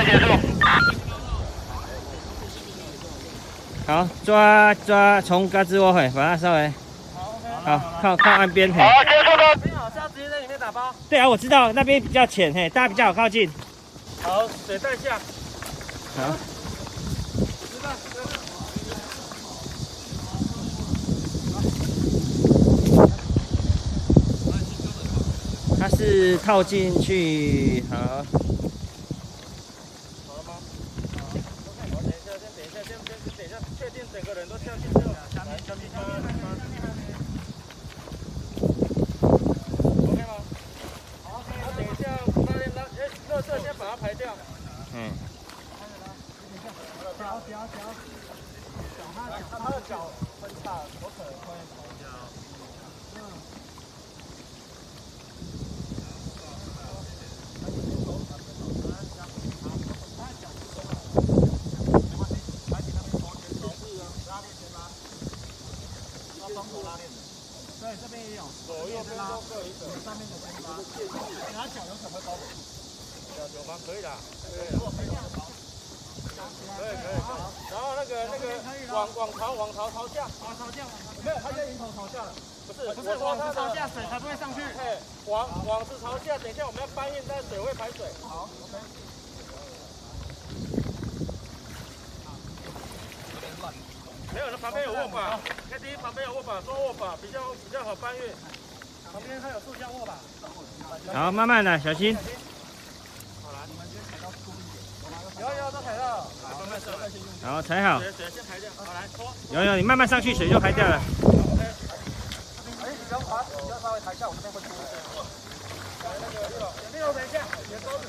备结束。好，抓从嘎吱窝把它稍微好靠岸边。好，结束了。没有，是要直接在里面打包。对啊，我知道那边比较浅，嘿，大家比较好靠近。好，水带下。好。它是套进去，好。好了吗？好，等一下，先等一下，确定整个人都跳进去了。下面，OK 吗？好，等一下，那边垃圾先把它排掉。嗯。脚，他的脚分叉，有可能会。对，这边也有，左右边都各一个，上面的先拉，你拿脚有可能会包不住。有吗？可以的，可以。然后那个网朝下，没有，它在迎头朝下了。不是，网是朝下，水才不会上去。嘿，网是朝下，等一下我们要搬运，但水会排水。好 ，OK。没有，那旁边有握把 ，KD 旁边有握把，双握把比较好搬运。旁边还有塑胶握把。好，慢慢的，小心。好，来，你们先踩到固定点。有，都踩到。慢慢上来。好，踩好。水先排掉。好，来拖。有，你慢慢上去，水就排掉了。OK。哎，你不要滑，你要稍微抬一下，我这边会出。来，那个6楼，等一下，你的钩子。